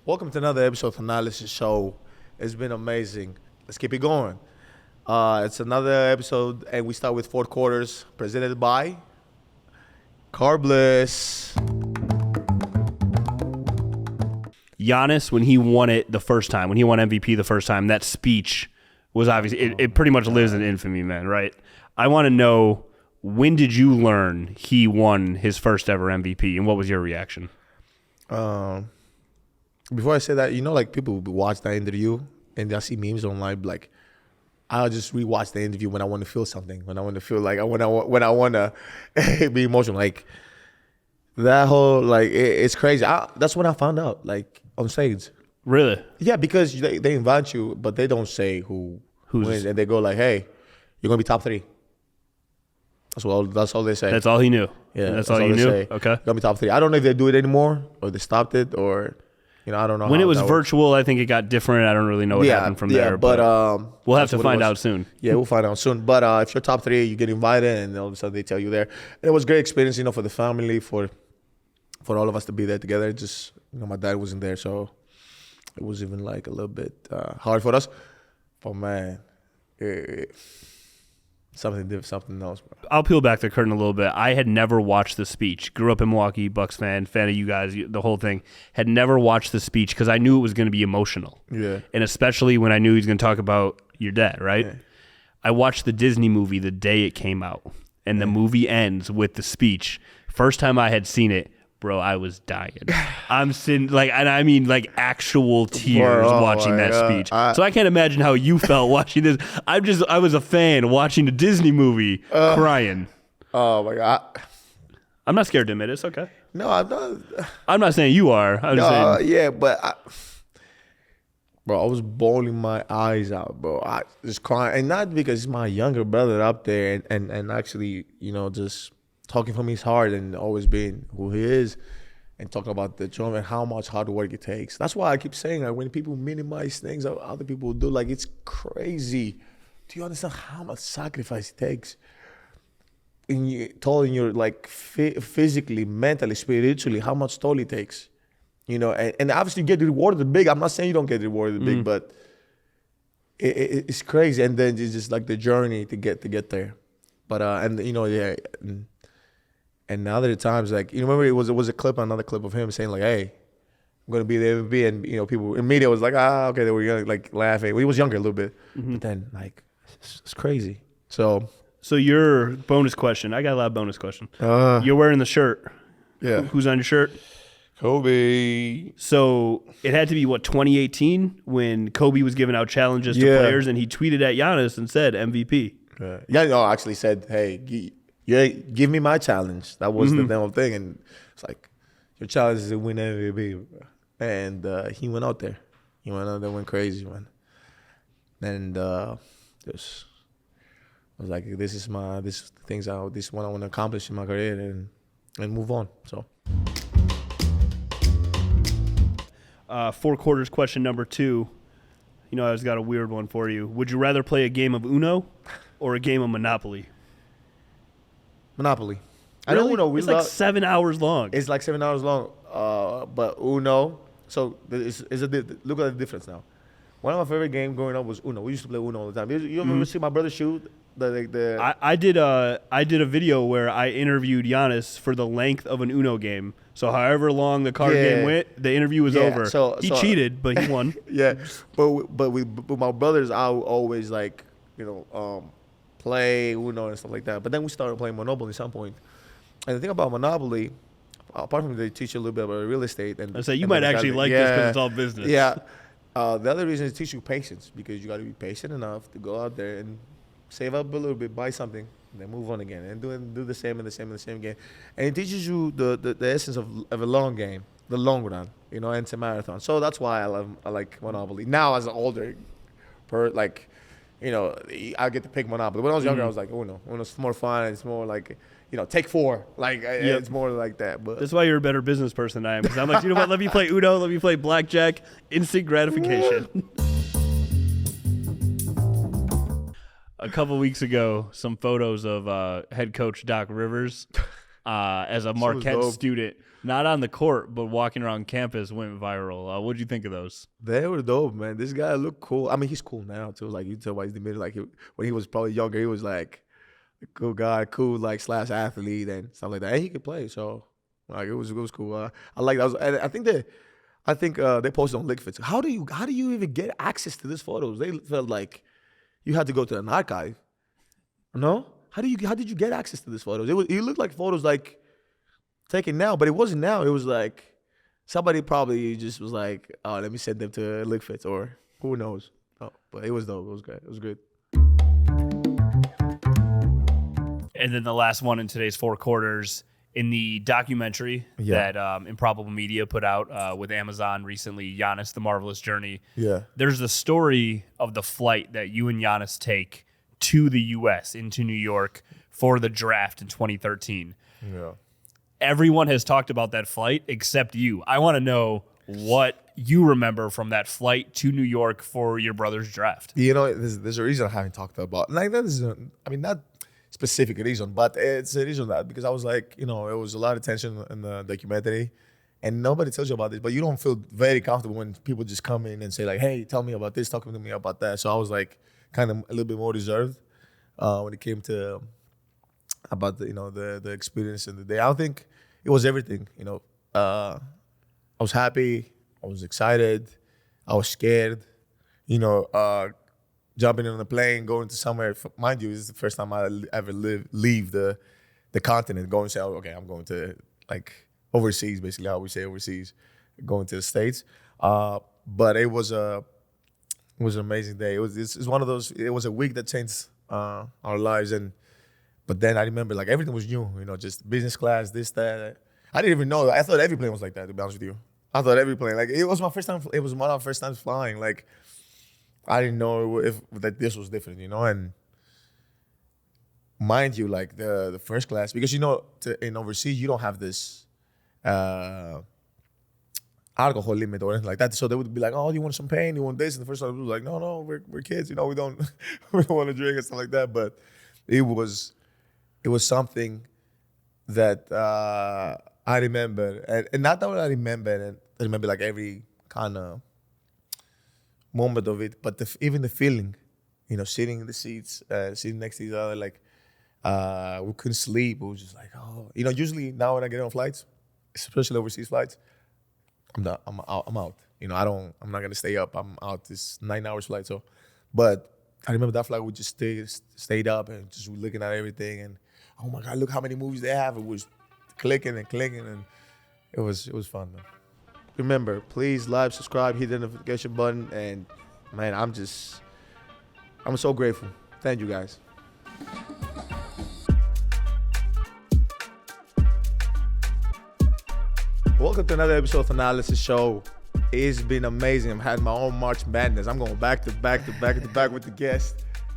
Welcome to another episode of Thanalysis show. It's been amazing. Let's keep it going. It's another episode, and we start with fourth quarters, presented by Carbliss. Giannis, when he won it the first time, when he won MVP the first time, that speech was obviously, it pretty much lives in infamy, man, right? I want to know, when did you learn he won his first ever MVP, and what was your reaction? Before I say that, like people watch that interview and I see memes online, like I'll just rewatch the interview when I want to feel something, when I want to feel like when I want to be emotional, like that whole it's crazy. That's when I found out, like on stage. Really? Yeah, because they invite you, but they don't say who's wins, and they go like, "Hey, you're gonna be top 3." That's all they say. That's all he knew. Yeah, that's all you knew. Say. Okay, you're gonna be top 3. I don't know if they do it anymore or they stopped it or. I don't know. When it was virtual, I think it got different. I don't really know what happened from there. But we'll have to find out soon. Yeah, we'll find out soon. But if you're top 3, you get invited, and all of a sudden they tell you there. And it was a great experience, for the family, for all of us to be there together. Just, my dad wasn't there, so it was even like a little bit hard for us. But man, something else, bro. I'll peel back the curtain a little bit. I had never watched the speech. Grew up in Milwaukee, Bucks fan of you guys, the whole thing. Had never watched the speech because I knew it was going to be emotional. Yeah. And especially when I knew he was going to talk about your dad, right? Yeah. I watched the Disney movie the day it came out, and the movie ends with the speech. First time I had seen it, bro, I was dying. I'm sitting actual tears watching that speech. So I can't imagine how you felt watching this. I was a fan watching the Disney movie, crying. Oh my God. I'm not scared to admit it. It's okay. No, I'm not. I'm not saying you are. I'm saying. Yeah, but bro, I was bawling my eyes out, bro. I was crying, and not because it's my younger brother up there, and actually, just talking from his heart and always being who he is, and talking about the drum and how much hard work it takes. That's why I keep saying, like, when people minimize things that other people do, like, it's crazy. Do you understand how much sacrifice it takes? Toll in your physically, mentally, spiritually, how much toll it takes. And obviously you get rewarded big. I'm not saying you don't get rewarded big, but it's crazy. And then it's just like the journey to get there. But and other times, remember it was another clip of him saying like, "Hey, I'm gonna be the MVP," and people in media was like, okay, they were young, laughing. He was younger a little bit, but then it's crazy. So your bonus question, I got a lot of bonus questions. You're wearing the shirt. Yeah. Who's on your shirt? Kobi. So it had to be 2018 when Kobi was giving out challenges to players, and he tweeted at Giannis and said MVP. Actually said, "Hey, give me my challenge." That was the damn thing, and it's like, your challenge is to win MVP, and he went out there. Went crazy, man. And I was like, this is what I want to accomplish in my career, and move on. So. 4 quarters question number 2. I just got a weird one for you. Would you rather play a game of Uno or a game of Monopoly? Monopoly. Really? I know Uno. It's 7 hours long. It's 7 hours long. But Uno. So look at the difference now. One of my favorite games growing up was Uno. We used to play Uno all the time. You ever see my brother shoot? I did a video where I interviewed Giannis for the length of an Uno game. So however long the card game went, the interview was over. So he cheated, but he won. Yeah, but with my brothers, I would always play Uno and stuff like that. But then we started playing Monopoly at some point. And the thing about Monopoly, apart from they teach you a little bit about real estate, and I say you might actually like this because it's all business. Yeah. The other reason is teach you patience, because you got to be patient enough to go out there and save up a little bit, buy something, and then move on again, and do the same and the same and the same game. And it teaches you the essence of a long game, the long run, and it's a marathon. So that's why I like Monopoly. Now as an older I get to pick Monopoly. When I was younger, I was like, Uno. Uno's more fun. It's more like, take 4. It's more like that. But that's why you're a better business person than I am. Because I'm like, you know what? Let me play Uno. Let me play blackjack. Instant gratification. A couple weeks ago, some photos of head coach Doc Rivers as a Marquette student, not on the court, but walking around campus went viral. What'd you think of those? They were dope, man. This guy looked cool. I mean, he's cool now too. Like you tell by his demeanor, like when he was probably younger, he was like a cool guy, cool like / athlete and stuff like that. And he could play, so like it was cool. I like that. I think they posted on Lickfits. How do you even get access to these photos? They felt like you had to go to an archive. No? How did you get access to these photos? It looked like photos like taken now, but it wasn't now. It was like somebody probably just was like, oh, let me send them to Lickfits or who knows. Oh, but it was dope. It was great. It was good. And then the last one in today's 4 quarters, in the documentary that Improbable Media put out with Amazon recently, Giannis, The Marvelous Journey. Yeah. There's the story of the flight that you and Giannis take to the U.S., into New York, for the draft in 2013. Yeah. Everyone has talked about that flight except you. I want to know what you remember from that flight to New York for your brother's draft. You know, there's a reason I haven't talked about. Like that is, not specific reason, but it's a reason that because I was like, it was a lot of tension in the documentary, and nobody tells you about this, but you don't feel very comfortable when people just come in and say like, hey, tell me about this, talk to me about that. So I was like kind of a little bit more reserved when it came to about the experience in the day. I don't think it was everything. I was happy, I was excited, I was scared. Jumping on the plane, going to somewhere. Mind you, this is the first time I ever leave the continent. Going and say, oh, okay, I'm going to like overseas. Basically, how we say overseas, going to the States. But it was an amazing day. It's one of those. It was a week that changed our lives. But then I remember like everything was new. Just business class, this, that. I didn't even know. I thought every plane was like that. To be honest with you, I thought every plane like it was my first time. It was one of my first times flying. Like I didn't know that this was different. And mind you, like the first class, because in overseas you don't have this alcohol limit or anything like that. So they would be like, oh, do you want champagne? You want this? And the first time we was like, no, we're kids. We don't we don't want to drink and stuff like that. But it was something that I remember, and not that I remember, I remember like every kind of moment of it, but even the feeling, sitting in the seats, sitting next to each other, like we couldn't sleep. It was just like, oh, usually now when I get on flights, especially overseas flights, I'm out. I'm not gonna stay up. I'm out. This 9 hours flight. So, but I remember that flight we just stayed up and just looking at everything, and oh my God, look how many movies they have. It was clicking, and it was fun, man. Remember, please like, subscribe, hit the notification button, and man, I'm so grateful. Thank you guys. Welcome to another episode of Thanalysis Show. It's been amazing. I'm having my own March Madness. I'm going back to back with the guests.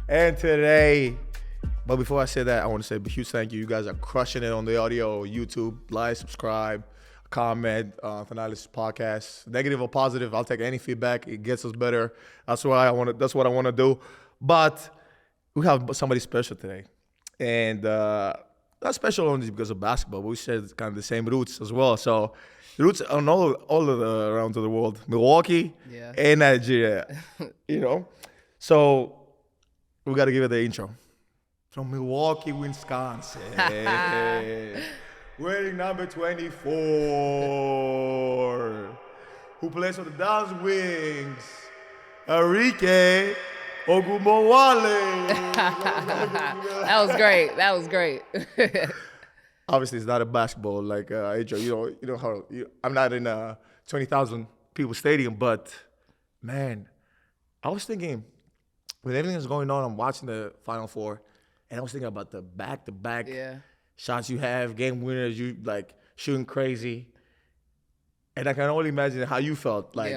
And today, but before I say that, I want to say a huge thank you. You guys are crushing it on the audio, YouTube, like, subscribe, comment, Thanalysis podcast. Negative or positive, I'll take any feedback. It gets us better. That's what I want to do. But we have somebody special today. And not special only because of basketball, but we share kind of the same roots as well. So the roots are all around the world. Milwaukee and Nigeria, So we got to give it the intro. From Milwaukee, Wisconsin. Wearing number 24. Who plays for the Dallas Wings. Arike Ogunbowale. That was great. Obviously, it's not a basketball like intro. I'm not in a 20,000 people stadium, but man, I was thinking with everything that's going on, I'm watching the Final Four, and I was thinking about the back-to-back shots you have, game winners, you like shooting crazy, and I can only imagine how you felt. Like,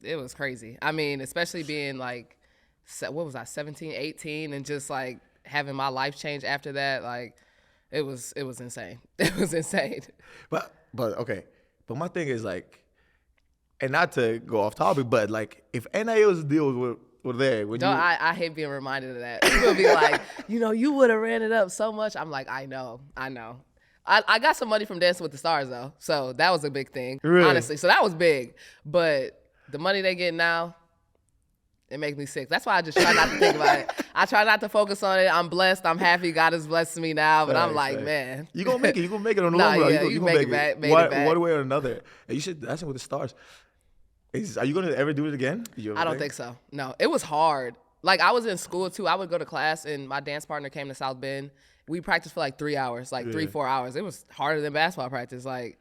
it was crazy. I mean, especially being like, what was I, 17, 18, and just like having my life change after that. Like, it was insane. It was insane. But okay. But my thing is like, and not to go off topic, but like if NIL's deals were there, I hate being reminded of that. People be like, you would have ran it up so much. I'm like, I know. I got some money from Dancing with the Stars though, so that was a big thing. Really? Honestly, so that was big. But the money they get now, it makes me sick. That's why I just try not to think about it. I try not to focus on it. I'm blessed. I'm happy. God has blessed me now. But I'm like, man. You gonna make it. You gonna make it on the Nah, long run. yeah, You you gonna make it back. Made it back. One way or another. And you should Dancing with the Stars. Are you gonna ever do it again? I don't think so. No, it was hard. Like I was in school too. I would go to class and my dance partner came to South Bend. We practiced for like 3 hours, like 3-4 hours. It was harder than basketball practice. Like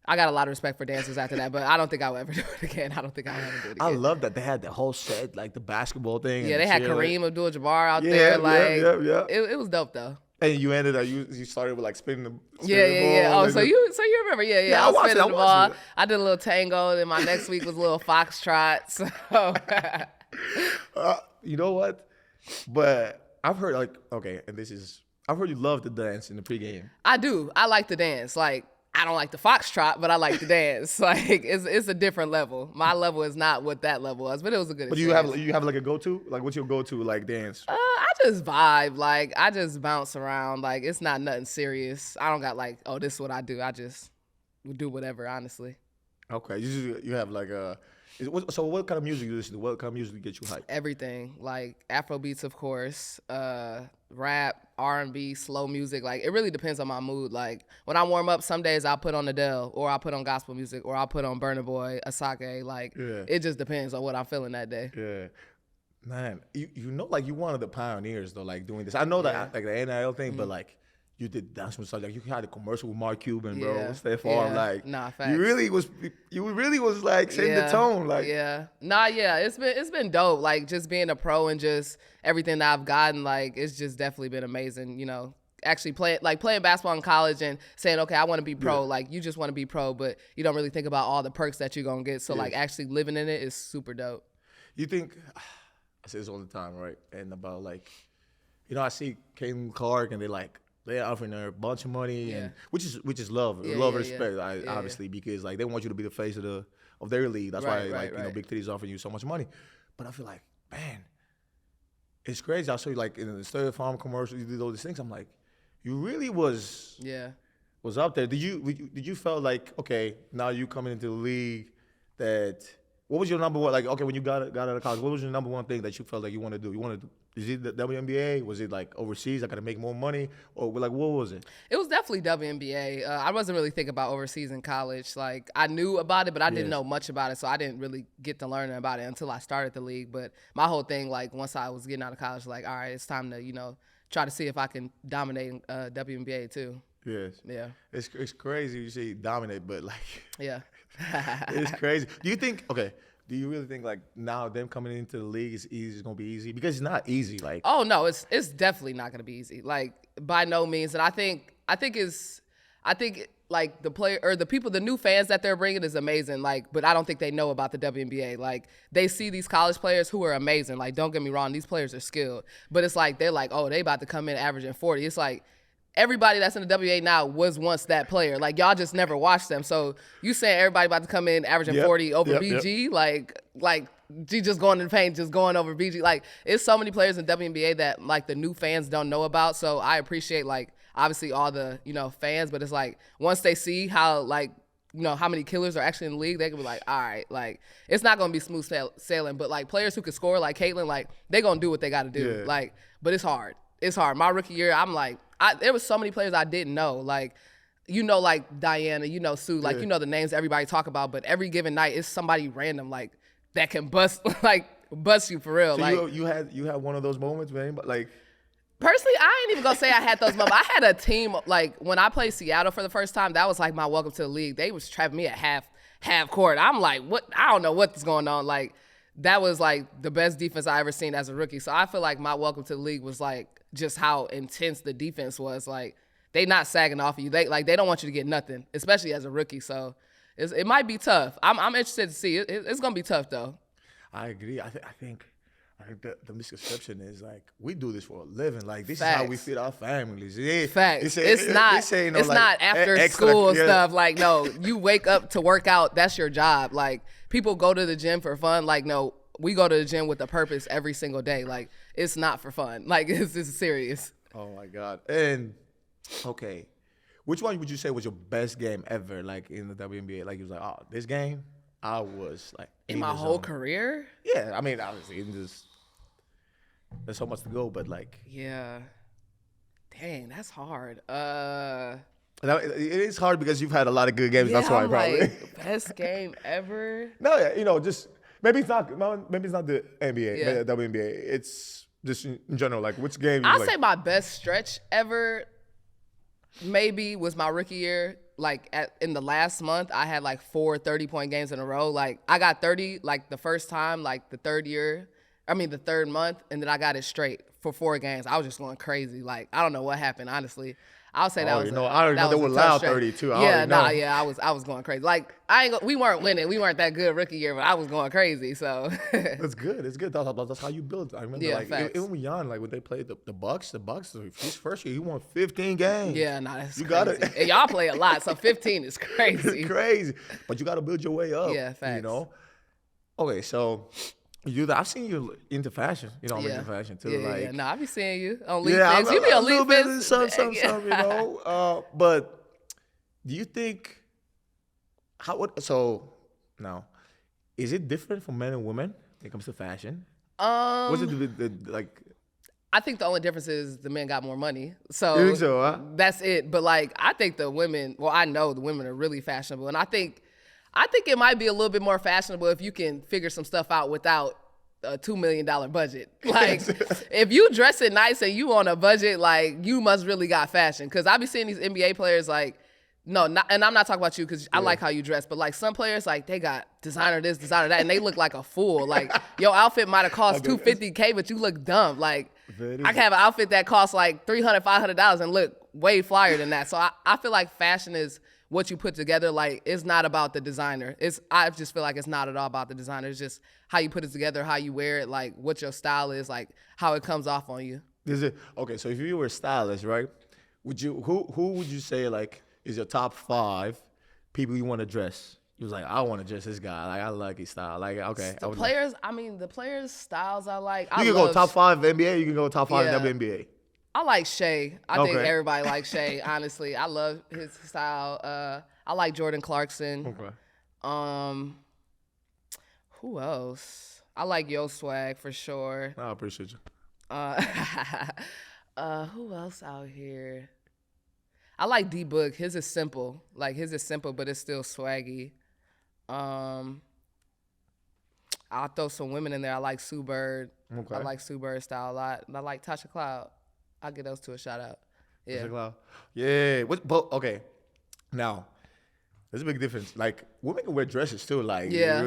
I got a lot of respect for dancers after that, but I don't think I will ever do it again. I don't think I'll ever do it again. I love that they had the whole set, like the basketball thing. Yeah, and they had Kareem Abdul-Jabbar out there. Like, It was dope though. And you ended up you started with like spinning the ball. Oh, like so you remember? Yeah. I was watched spinning it. the ball. I did a little tango, and my next week was a little foxtrot. So you know what? But I've heard I've heard you love to dance in the pregame. I do. I like to dance. Like I don't like the foxtrot, but I like to dance. Like it's a different level. My level is not what that level was, but it was a good. But you have like a go-to? Like what's your go-to like dance? I just vibe. Like I just bounce around. Like it's not nothing serious. I don't got like, oh, this is what I do. I just do whatever. Honestly. Okay, you have like a. So what kind of music do you listen to? What kind of music gets you hyped? Everything, like Afro beats, of course, rap, R&B, slow music. Like it really depends on my mood. Like when I warm up, some days I'll put on Adele, or I'll put on gospel music, or I'll put on Burna Boy, Asake. Like it just depends on what I'm feeling that day. Yeah. Man, you know, like you one of the pioneers though, like doing this. I know that like the NIL thing, but like you did dance with like you had a commercial with Mark Cuban, bro. Stay farm, like facts. you really was like setting the tone, like It's been dope, like just being a pro and just everything that I've gotten, like it's just definitely been amazing. You know, actually playing basketball in college and saying, okay, I want to be pro. Like you just want to be pro, but you don't really think about all the perks that you're gonna get. So like actually living in it is super dope. You think? I say this all the time, right? And about like, you know, I see Caitlin Clark and they're offering her a bunch of money, and which is love, respect, obviously, because like they want you to be the face of their league. That's why you know Big Titty's offering you so much money. But I feel like, man, it's crazy. I saw you like in the State Farm commercial, you did all these things. I'm like, you really was up there. Did you felt like, okay, now you coming into the league, that what was your number one, like, okay, when you got out of college, what was your number one thing that you felt like you want to do? Is it the WNBA? Was it like overseas? I got to make more money, or like what was it? It was definitely WNBA. I wasn't really thinking about overseas in college. Like I knew about it, but I didn't know much about it, so I didn't really get to learn about it until I started the league. But my whole thing, like once I was getting out of college, like all right, it's time to try to see if I can dominate WNBA too. Yes. Yeah. It's crazy you say dominate, but like it's crazy. Do you really think like now them coming into the league is gonna be easy? Because it's not easy. Like oh no, it's definitely not gonna be easy. Like by no means. And I think like the player or the people, the new fans that they're bringing is amazing. Like, but I don't think they know about the WNBA. Like they see these college players who are amazing. Like don't get me wrong, these players are skilled, but it's like they're like, oh, they about to come in averaging 40. It's like everybody that's in the WNBA now was once that player. Like y'all just never watched them. So you saying everybody about to come in averaging 40 over BG, like G just going in the paint, just going over BG. Like it's so many players in WNBA that like the new fans don't know about. So I appreciate like obviously all the fans, but it's like once they see how like how many killers are actually in the league, they can be like, all right, like it's not gonna be smooth sailing, but like players who can score like Caitlin, like they gonna do what they got to do. Like, but it's hard. It's hard. My rookie year, I'm like. There was so many players I didn't know, like like Diana, Sue, like the names everybody talk about, but every given night it's somebody random like that can bust you for real. So like you had one of those moments, man. But like personally, I ain't even gonna say I had those moments. I had a team like when I played Seattle for the first time. That was like my welcome to the league. They was trapping me at half court. I'm like, what? I don't know what's going on. Like that was like the best defense I ever seen as a rookie. So I feel like my welcome to the league was like just how intense the defense was. Like they not sagging off of you. They don't want you to get nothing, especially as a rookie. So it might be tough. I'm interested to see. It's gonna be tough though. I agree. I think the misconception is like we do this for a living. Like this Facts. is how we feed our families. Facts. It's not after school stuff. Like no, you wake up to work out. That's your job. Like people go to the gym for fun. Like no. We go to the gym with a purpose every single day. Like, it's not for fun. Like, it's serious. Oh, my God. And, okay, Which one would you say was your best game ever, like in the WNBA? Like, you was like, oh, this game, I was like In my whole career? Yeah, I mean, obviously, there's so much to go, but like, Yeah. Dang, that's hard. it is hard because you've had a lot of good games. That's why, I'm probably. like, best game ever. No, yeah, just maybe it's not the NBA, the WNBA. It's just in general, like which game? I'll say my best stretch ever maybe was my rookie year. Like in the last month, I had like 4 30-point games in a row. Like I got 30 like the first time, like the third month, and then I got it straight for 4 games. I was just going crazy. Like I don't know what happened, honestly. I'll say that was. I already know they were loud 32. I was going crazy. Like we weren't winning. We weren't that good rookie year, but I was going crazy. So that's good. It's good. That's how you build. I remember, even when Jan, like when they played the Bucks, his first year he won 15 games. Yeah, that's you crazy. Got it. And y'all play a lot, so 15 is crazy. It's crazy, but you got to build your way up. Yeah, facts. Okay, so. I've seen you into fashion. I'm into fashion too. Yeah. No, I be seeing you on LinkedIn. You be on LinkedIn. Some, but do you think now, is it different for men and women when it comes to fashion? What's it like? I think the only difference is the men got more money. So, you think so, huh? That's it. But like, I think the women. Well, I know the women are really fashionable, and I think it might be a little bit more fashionable if you can figure some stuff out without a $2 million budget. Like, if you dress it nice and you on a budget, like, you must really got fashion. Because I be seeing these NBA players, like, and I'm not talking about you because I like how you dress, but, like, some players, like, they got designer this, designer that, and they look like a fool. Like, your outfit might have cost $250K, but you look dumb. Like, I can have an outfit that costs, like, $300, $500 and look way flyer than that. So I feel like fashion is what you put together. Like, it's not about the designer. I just feel like it's not at all about the designer. It's just how you put it together, how you wear it, like what your style is, like how it comes off on you. Is it okay? So if you were a stylist, right? Who would you say like is your top 5 people you want to dress? You was like, I want to dress this guy. Like I like his style. Like okay. The players' styles I like. You can go top 5 NBA. You can go top 5 WNBA. I like Shea. I think everybody likes Shea, honestly. I love his style. I like Jordan Clarkson. Okay. Who else? I like Yo Swag for sure. I appreciate you. Who else out here? I like D-Book. His is simple. Like his is simple, but it's still swaggy. I'll throw some women in there. I like Sue Bird. Okay. I like Sue Bird's style a lot. And I like Tasha Cloud. I'll give those two a shout out. Yeah. Yeah. Okay. Now, there's a big difference. Like women can wear dresses too. Like yeah.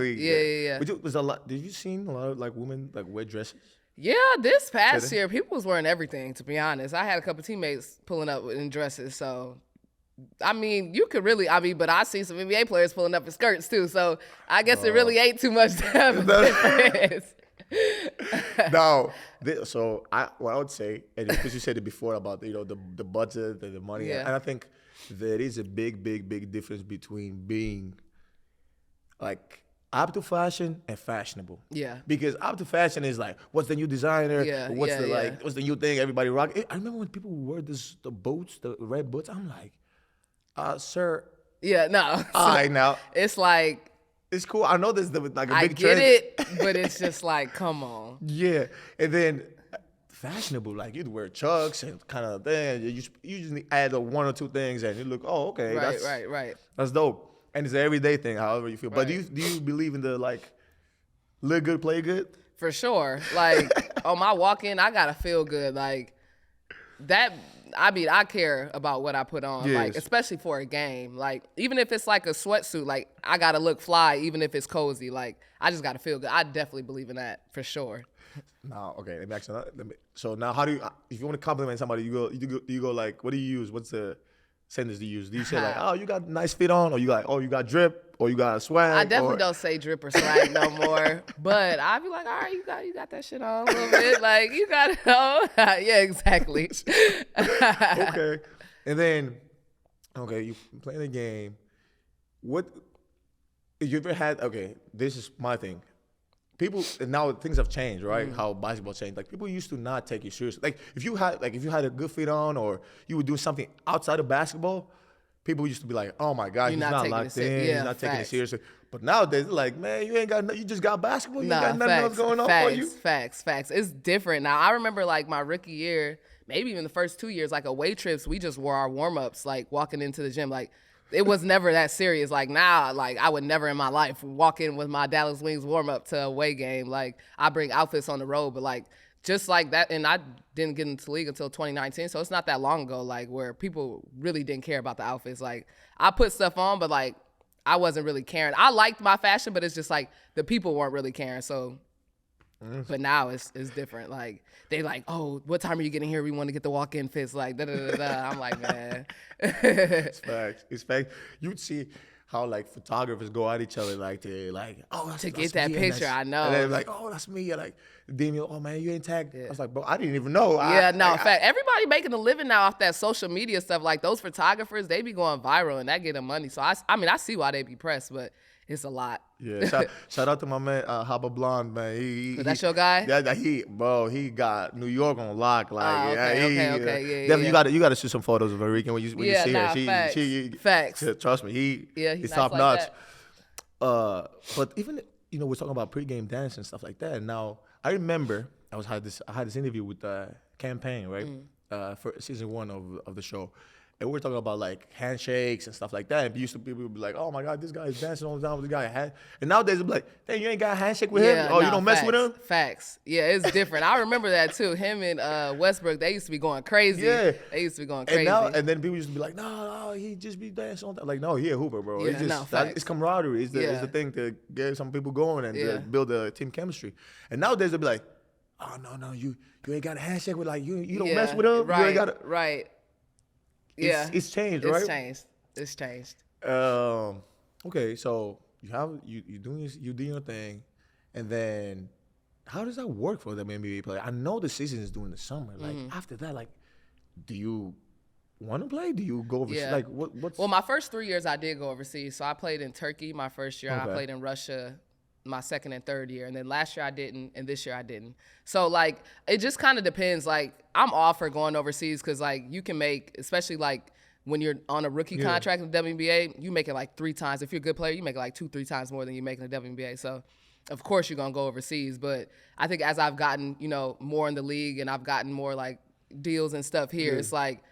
Was a lot. Did you seen a lot of like women like wear dresses? Yeah, this past year, people was wearing everything. To be honest, I had a couple teammates pulling up in dresses. So, I mean, you could really. But I see some NBA players pulling up in skirts too. So I guess it really ain't too much to have a difference. No, what I would say, and because you said it before about the budget, the money, and I think there is a big difference between being like up to fashion and fashionable. Yeah. Because up to fashion is like, what's the new designer? What's the new thing everybody rock? I remember when people wore the red boots. I'm like, sir. Yeah, no. I know. It's like. It's cool. I know there's like a big trend. I get it, but it's just like, come on. Yeah. And then fashionable, like you'd wear chucks and kind of thing. You usually add 1 or 2 things and you look, oh, okay. Right. That's dope. And it's an everyday thing, however you feel. Right. But do you believe in the like look good, play good? For sure. Like on my walk-in, I gotta feel good. Like that. I care about what I put on, like especially for a game. Like even if it's like a sweatsuit, like I gotta look fly, even if it's cozy. Like I just gotta feel good. I definitely believe in that for sure. Now, okay, let me ask you. So now, how do you? If you want to compliment somebody, you go like, what do you use? What's the sentence do you use? Do you say like, oh, you got nice fit on, or you like, oh, you got drip, or you got swag? I definitely don't say drip or swag no more. But I be like, all right, you got that shit on a little bit, like you got it on. Yeah, exactly. Okay, and then you playing the game. What you ever had? Okay, this is my thing. People now things have changed, right? Mm. How basketball changed. Like people used to not take you seriously. Like if you had a good fit on, or you would do something outside of basketball, people used to be like, "Oh my God, You're he's not not taking it locked serious. in. Yeah, He's not taking it facts. seriously." But nowadays, they're like, "Man, you ain't got, you just got basketball. You ain't got nothing facts, else going on facts, for you." Facts. It's different now. I remember like my rookie year, maybe even the first 2 years, like away trips, we just wore our warm ups, like walking into the gym, like. It was never that serious. Like now, like I would never in my life walk in with my Dallas Wings warm up to a away game. Like I bring outfits on the road, but like just like that. And I didn't get into the league until 2019, so it's not that long ago. Like where people really didn't care about the outfits. Like I put stuff on, but like I wasn't really caring. I liked my fashion, but it's just like the people weren't really caring. So, but now it's different. Like they like, oh, what time are you getting here? We want to get the walk in fits. Like da da da da. I'm like, man. It's facts. It's facts. You'd see how like photographers go at each other like oh, that's, To that's get that me, and picture, I know. And they're like, oh, that's me. And like, Damian, oh man, you ain't tagged. I was like, bro, I didn't even know. Yeah, no, in fact, everybody making a living now off that social media stuff. Like those photographers, they be going viral and that get them money. So I mean, I see why they be pressed, but it's a lot. Yeah, shout out to my man Haba Blonde, man. That's your guy? Yeah, he got New York on lock. Like, okay, definitely, you gotta shoot some photos of Arike when you see facts. her. Facts. Trust me, he's nice top like notch. that. But even we're talking about pregame dance and stuff like that. And now I remember I had this interview with Campaign, right, for season 1 of the show. And we were talking about like handshakes and stuff like that. And people would be like, "Oh my God, this guy's dancing all the time with this guy." And nowadays they'll be like, "Hey, you ain't got a handshake with him? Oh, you don't mess with him?" Facts. Yeah, it's different. I remember that too. Him and Westbrook, they used to be going crazy. Yeah, they used to be going crazy. And then people used to be like, "No, he just be dancing all the time." Like, no, he a hooper, bro. Yeah, It's just it's camaraderie. It's the thing to get some people going and to build a team chemistry. And nowadays they'll be like, "Oh no, you ain't got a handshake with like you don't mess with him. Right, you ain't got right." Yeah, it's changed, right? It's changed. Okay, so you doing your thing, and then how does that work for the NBA player? I know the season is during the summer. Like after that, like, do you want to play? Do you go overseas? Yeah. Like what's? Well, my first 3 years I did go overseas. So I played in Turkey my first year. Okay. And I played in Russia my second and third year, and then last year I didn't, and this year I didn't. So like it just kind of depends. Like I'm all for going overseas because like you can make, especially like when you're on a rookie contract in the WNBA, you make it like 3 times. If you're a good player, you make it like 2-3 times more than you make in the WNBA. So of course you're gonna go overseas. But I think as I've gotten more in the league and I've gotten more like deals and stuff here, it's like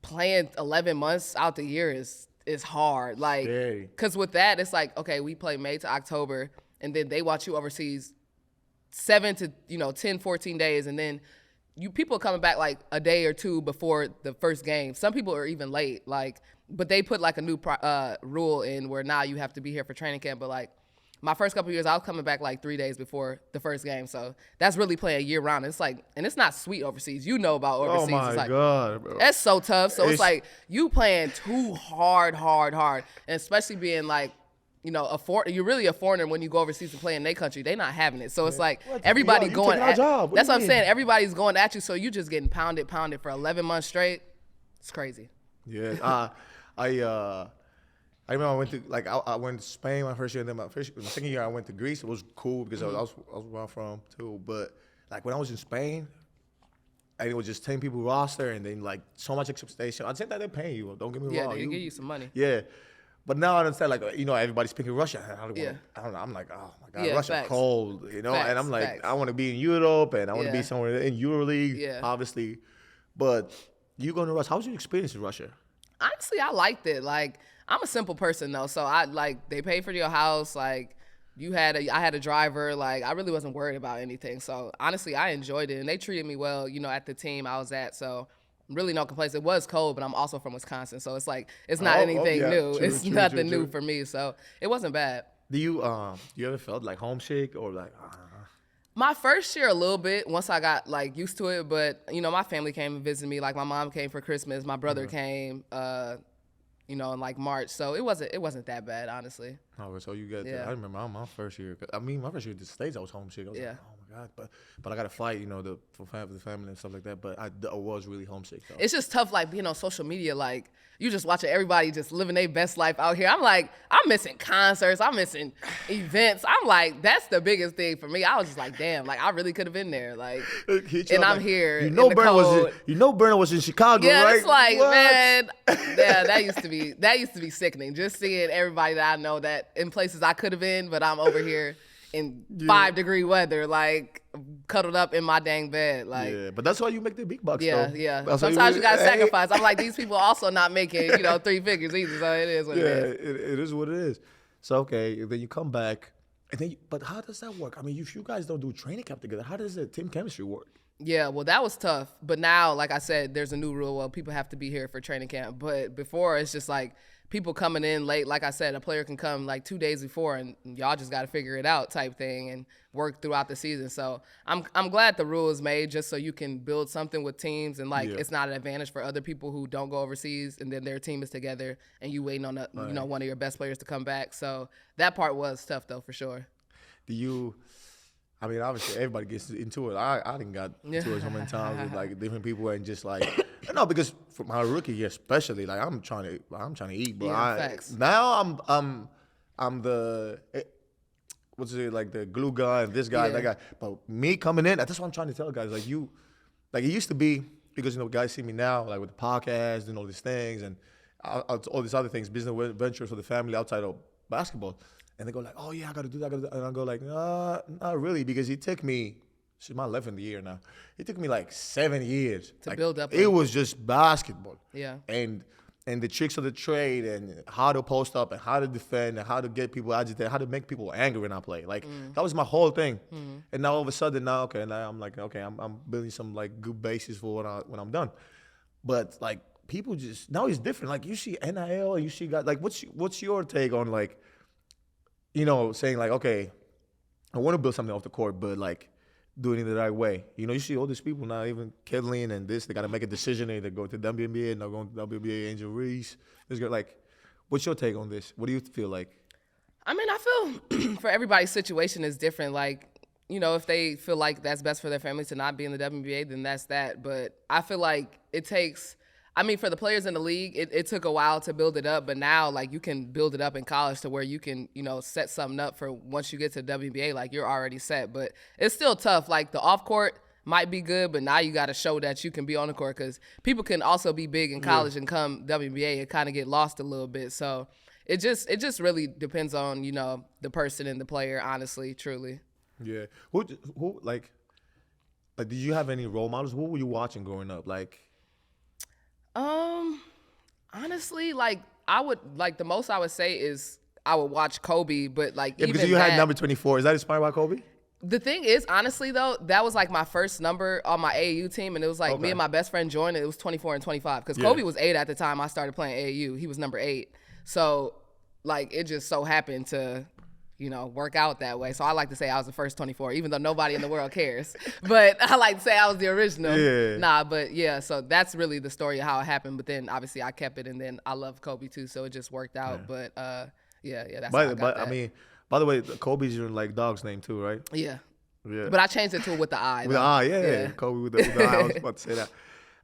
playing 11 months out the year is hard. Like because with that it's like, okay, we play May to October. And then they watch you overseas 7 to 10, 14 days, and then people coming back like a day or 2 before the first game. Some people are even late, like, but they put like a new rule in where now you have to be here for training camp. But like my first couple of years, I was coming back like 3 days before the first game, so that's really playing year round. It's like, and it's not sweet overseas. You know about overseas. Oh my it's like, God, bro. That's so tough. So it's like you playing too hard, and especially being like, you're really a foreigner when you go overseas to play in their country. They not having it. So it's like everybody going at job. That's what I'm saying. Everybody's going at you. So you just getting pounded for 11 months straight. It's crazy. Yeah. I remember I went to Spain my first year, and then my second year I went to Greece. It was cool because I was where I'm from too. But like when I was in Spain, and it was just 10 people roster, and then like so much expectation. I'd say that they're paying you. Don't get me wrong. Yeah, they give you some money. Yeah. But now I understand, like, everybody's speaking Russian. I don't know. I'm like, oh my God, Russia cold, and I'm like, I want to be in Europe and I want to be somewhere in EuroLeague, obviously. But you going to Russia? How was your experience in Russia? Honestly, I liked it. Like, I'm a simple person though, so they paid for your house. Like, I had a driver. Like, I really wasn't worried about anything. So honestly, I enjoyed it, and they treated me well. At the team I was at, so. Really no complaints. It was cold, but I'm also from Wisconsin, so it's like it's not anything new. It's nothing new for me, so it wasn't bad. Do you ever felt like homesick or like? My first year a little bit once I got like used to it, but my family came and visited me. Like my mom came for Christmas, my brother came, in like March, so it wasn't that bad, honestly. Oh, so you got I remember my first year. My first year at the States, I was homesick. I was like, oh my God, but I got to fight, for the family and stuff like that. But I was really homesick though. It's just tough, like being on social media, like you just watching everybody just living their best life out here. I'm like, I'm missing concerts, I'm missing events. I'm like, that's the biggest thing for me. I was just like, damn, like I really could have been there, like, and I'm here. Burner was in Chicago, yeah, right? It's like, what? man, yeah, that used to be sickening. Just seeing everybody that I know that in places I could have been, but I'm over here in 5-degree weather, like cuddled up in my dang bed. Like, yeah, but that's why you make the big bucks. Yeah, though. yeah. That's Sometimes you gotta sacrifice. I'm like, these people also not making 3 figures either. So it is what it is. It is what it is. So okay, then you come back, and then but how does that work? I mean, if you guys don't do training camp together, how does the team chemistry work? Yeah, well, that was tough. But now, like I said, there's a new rule. Well, people have to be here for training camp. But before, it's just like people coming in late. Like I said, a player can come like 2 days before, and y'all just got to figure it out type thing and work throughout the season. So I'm glad the rule is made just so you can build something with teams, and it's not an advantage for other people who don't go overseas and then their team is together and you waiting on one of your best players to come back. So that part was tough though, for sure. I mean, obviously, everybody gets into it. I didn't got into it so many times with like different people, and just like because for my rookie year especially, like I'm trying to eat, but now I'm the what's it like the glue guy and this guy, that guy. But me coming in, that's what I'm trying to tell guys. Like it used to be because guys see me now like with the podcast and all these things and all these other things, business ventures for the family outside of basketball. And they go like, oh, yeah, I got to do that. And I go like, nah, not really, because it took me, this is my 11th year now. It took me like 7 years. To build up. It was just basketball. Yeah. And the tricks of the trade and how to post up and how to defend and how to get people agitated, how to make people angry when I play. Like, that was my whole thing. And now all of a sudden, now I'm like, okay, I'm building some like good basis for when I'm done. But like people just, now it's different. Like you see NIL and you see guys, like what's your take on like, saying like, okay, I want to build something off the court, but like doing it the right way. You see all these people now, even Kedlin and this, they got to make a decision. They either go to WNBA and they're going to WNBA, Angel Reese. Like, what's your take on this? What do you feel like? I mean, I feel for everybody's situation is different. Like, if they feel like that's best for their family to not be in the WNBA, then that's that. But I feel like it takes, for the players in the league, it took a while to build it up, but now, like, you can build it up in college to where you can, set something up for once you get to the WNBA, like, you're already set. But it's still tough. Like, the off-court might be good, but now you got to show that you can be on the court because people can also be big in college and come WNBA and kind of get lost a little bit. So it just really depends on, the person and the player, honestly, truly. Yeah. Who like, did you have any role models? Who were you watching growing up? Like, honestly, like the most I would say is I would watch Kobi, but like because you had number 24. Is that inspired by Kobi? The thing is, honestly though, that was like my first number on my AAU team, and it was like me and my best friend joined, and it was 24 and 25 because Kobi was 8 at the time I started playing AAU. He was number 8, so like it just so happened to work out that way. So I like to say I was the first 24, even though nobody in the world cares. But I like to say I was the original. Yeah. So that's really the story of how it happened. But then obviously I kept it, and then I love Kobi too, so it just worked out. Yeah. But that's how I got that. I mean, by the way, Kobe's your like dog's name too, right? Yeah. But I changed it to with the I. With the I, yeah. Kobe with the I. I was about to say that.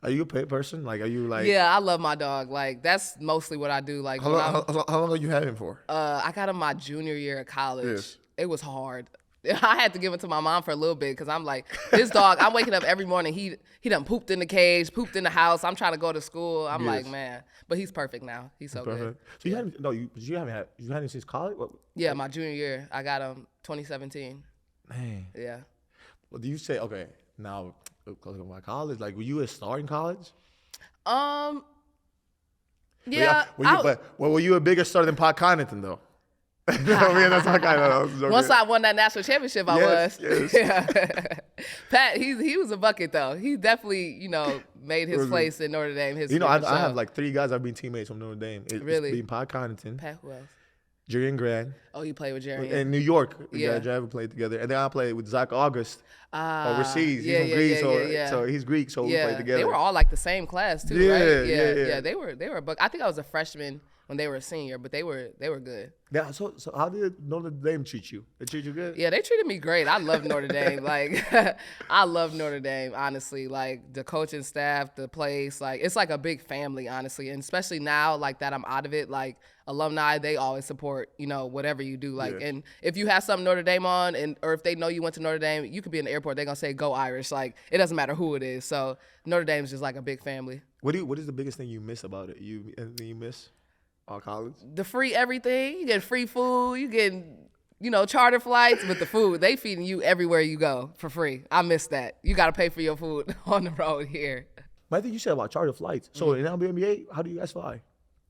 Are you a pet person? Like, are you like? Yeah, I love my dog. Like, that's mostly what I do. Like, how long have you had him for? I got him my junior year of college. Yes. It was hard. I had to give it to my mom for a little bit because I'm like, this dog, I'm waking up every morning. He done pooped in the cage, pooped in the house. I'm trying to go to school. I'm like, man. But he's perfect now. He's so good. So you haven't had him since college? Yeah, my junior year. I got him 2017. Man. Yeah. Well, do you say, okay, now, my college, like, were you a star in college? Yeah. Were you a bigger star than Pat Connaughton, though? That's my kind of. Once I won that national championship, I was. Yes. Yeah. Pat, he was a bucket though. He definitely, made his place in Notre Dame. I have like 3 guys I've been teammates from Notre Dame. Really? It's been Pat Connaughton. Pat, who else? Jerian Grant. Oh, you played with Jerian. In New York. Yeah. We played together. And then I played with Zach August overseas. He's from Greece, so he's Greek, so we played together. They were all like the same class too, right? Yeah. They were I think I was a freshman when they were a senior, but they were good. Yeah. So how did Notre Dame treat you? They treat you good? Yeah, they treated me great. I love Notre Dame. Like, I love Notre Dame, honestly. Like, the coaching staff, the place, like, it's like a big family, honestly. And especially now, like, that I'm out of it, like, alumni, they always support, you know, whatever you do. Like, and if you have something Notre Dame on, or if they know you went to Notre Dame, you could be in the airport, they're going to say, go Irish. Like, it doesn't matter who it is. So, Notre Dame's just like a big family. What is the biggest thing you miss about it? Anything you miss on college? The free everything. You get free food. You get, you know, charter flights with the food. They feeding you everywhere you go for free. I miss that. You got to pay for your food on the road here. But I think you said about charter flights. So in WNBA, how do you guys fly?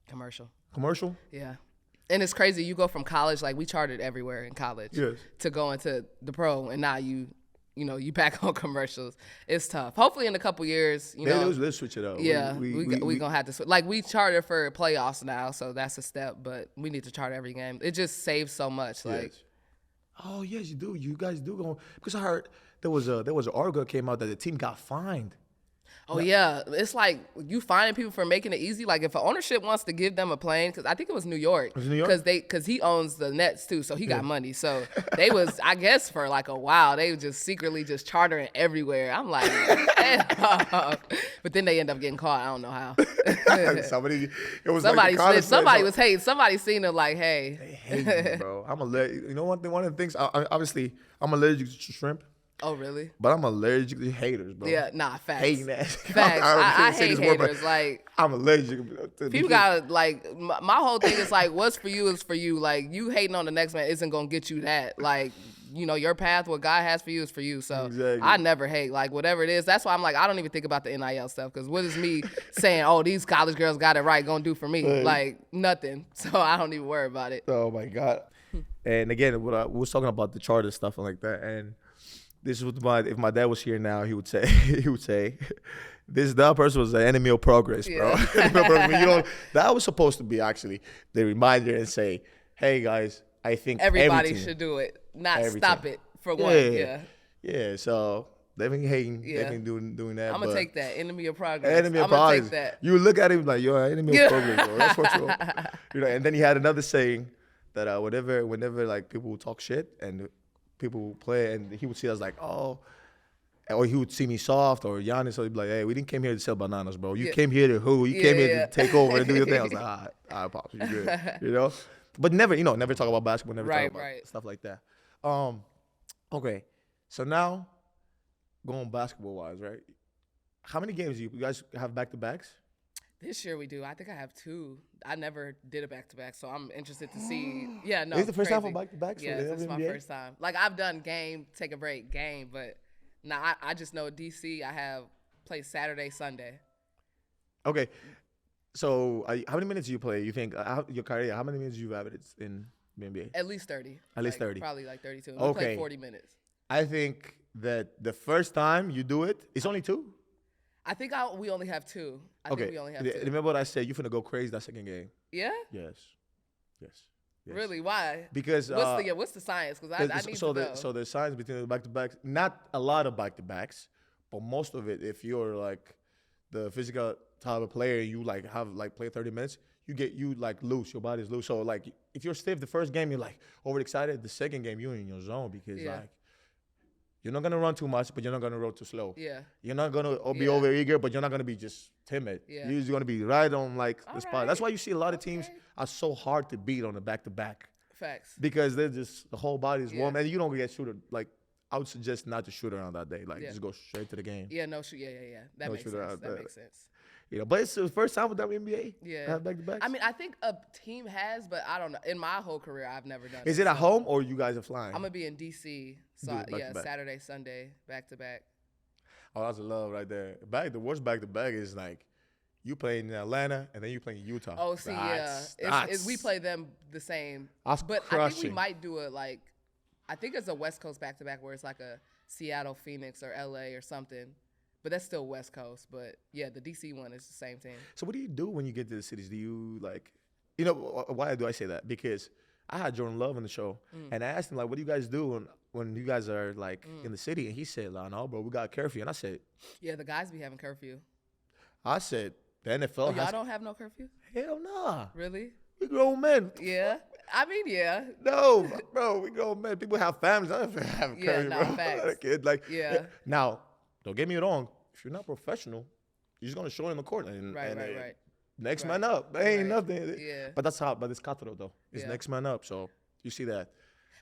Commercial. Commercial? Yeah. And it's crazy. You go from college, like we chartered everywhere in college, to going to the pro, and now you back on commercials. It's tough. Hopefully in a couple years, let's switch it up. Yeah, we gonna have to switch. Like, we charter for playoffs now, so that's a step. But we need to charter every game. It just saves so much. Like, oh yes, you do. You guys do go, because I heard there was an article that came out that the team got fined. oh yeah, it's like you finding people for making it easy. Like, if an ownership wants to give them a plane, because I think it was New York, because he owns the Nets too, so he got money. So they was, I guess, for like a while, they were just secretly just chartering everywhere. I'm like, but then they end up getting caught. I don't know how. Somebody slipped. Somebody was hating. Somebody seen it like, hey. They hate me, bro. I'm allergic. You know one of the things. Obviously, I'm allergic to shrimp. Oh, really? But I'm allergic to haters, bro. Yeah, nah, facts. Hating that. Facts. I hate haters. Like, I'm allergic to people gotta, like, my whole thing is like, what's for you is for you. Like, you hating on the next man isn't gonna get you that. Like, you know, your path, what God has for you is for you. So I never hate, like, whatever it is. That's why I'm like, I don't even think about the NIL stuff, because what is me saying, oh, these college girls got it right, gonna do for me? Like, nothing. So I don't even worry about it. Oh my God. And again, we was talking about the charter stuff and like that, and this is what if my dad was here now, he would say, that person was an enemy of progress, bro. Yeah. That was supposed to be actually the reminder and say, hey guys, I think everybody should do it, not stop it for one. Yeah. So they've been hating, they've been doing that. I'm gonna take that enemy of progress. Enemy of progress. Take that. You look at him like, you're enemy of progress, bro. That's what you're. And then he had another saying that whenever like people would talk shit and people play, and he would see us like, oh, or he would see me soft or Giannis, so he'd be like, hey, we didn't come here to sell bananas, bro. You came here to You came here to take over and do your thing. I was like, I pops, you good, you know? But never talk about basketball, never talk about stuff like that. Okay, so now going basketball-wise, right? How many games do you guys have back-to-backs? This year we do. I think I have 2. I never did a back-to-back, so I'm interested to see. Yeah, no. Is it the first time for back-to-backs? Yeah, this is my first time. Like, I've done game, take a break, game, but now I just know DC, I have played Saturday, Sunday. Okay. So how many minutes do you play? You think your career, how many minutes do you have in the NBA? At least 30. At least 30. Probably like 32. Okay. We play 40 minutes. I think that the first time you do it, it's only 2? I think we only have 2. I think we only have 2. Remember what I said? You're finna go crazy that second game. Yeah? Yes. Really? Why? Because what's the science? Because I need to know. So the science between the back-to-backs, not a lot of back-to-backs, but most of it, if you're like the physical type of player, you like have like play 30 minutes, you like loose, your body's loose. So like if you're stiff the first game, you're like overexcited. The second game, you're in your zone because like you're not gonna run too much, but you're not gonna run too slow. Yeah. You're not gonna be over eager, but you're not gonna be just timid. Yeah. You're just gonna be right on like the spot. That's why you see a lot of teams are so hard to beat on the back-to-back. Facts. Because they're just the whole body's warm, and you don't get shooter. Like I would suggest not to shoot around that day. Like just go straight to the game. Yeah. No shoot. Yeah. That makes sense. That makes sense. You know, but it's the first time with WNBA. Yeah. Back-to-backs. I mean, I think a team has, but I don't know. In my whole career, I've never done it. Is it at home or you guys are flying? I'm gonna be in DC. So Saturday, Sunday, back-to-back. Oh, that's a love right there. The worst back-to-back is like you playing in Atlanta and then you playing Utah. Oh, see, we play them the same. But I think we might do I think it's a West Coast back-to-back where it's like a Seattle, Phoenix, or LA or something. But that's still West Coast. But yeah, the DC one is the same team. So what do you do when you get to the cities? Do you why do I say that? Because I had Jordan Love on the show and I asked him like, what do you guys do when you guys are like in the city? And he said, no, bro, we got curfew. And I said, yeah, the guys be having curfew. I said, the NFL y'all don't have no curfew? Hell nah. Really? We grown men. Yeah. I mean, yeah. No, bro, we grown men. People have families. I don't have Yeah, curfew, nah, bro. facts. Kid, like, Yeah. Now, don't get me wrong. If you're not professional, you're just gonna show in the court and Right. next Right. man up. There ain't Right. nothing. Yeah. But that's how. But it's cutthroat though. It's Yeah. next man up. So you see that.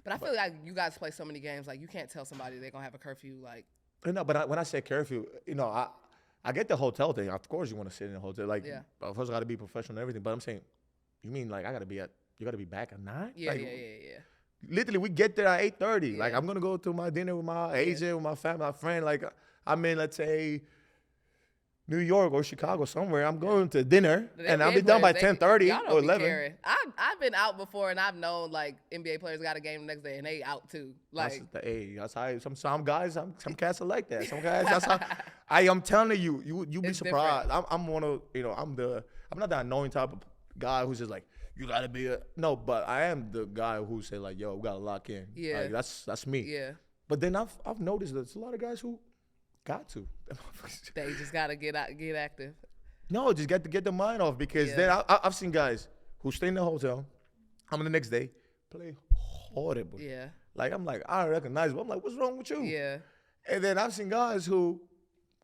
But I feel like you guys play so many games, like you can't tell somebody they're gonna have a curfew. Like, No, but when I say curfew, I get the hotel thing. Of course, you want to sit in a hotel. Like, Yeah. of course, I got to be professional and everything. But I'm saying, you mean like you got to be back at 9? yeah, Like, yeah. Literally, we get there at 8:30. Like, Yeah. I'm gonna go to my dinner with my agent, with my family, my friend. Like, I'm in, let's say, New York or Chicago somewhere. I'm going to dinner, and I'll be done by 10:30 y'all don't or be 11. caring. I've been out before, and I've known like NBA players got a game the next day, and they out too. Like, That's how some guys, some cats are like that. Some guys, that's how. I'm telling you, you be It's surprised. I'm one of, I'm not that annoying type of guy who's just like, you gotta be no, but I am the guy who say like, yo, we gotta lock in. Yeah. Like, that's me. yeah, But then I've noticed that there's a lot of guys who got to. they just gotta get active. No, just get the mind off, because Yeah. then I've seen guys who stay in the hotel. I'm the next day play horrible. Yeah, Like, I'm like, I recognize, but I'm like, what's wrong with you? yeah, And then I've seen guys who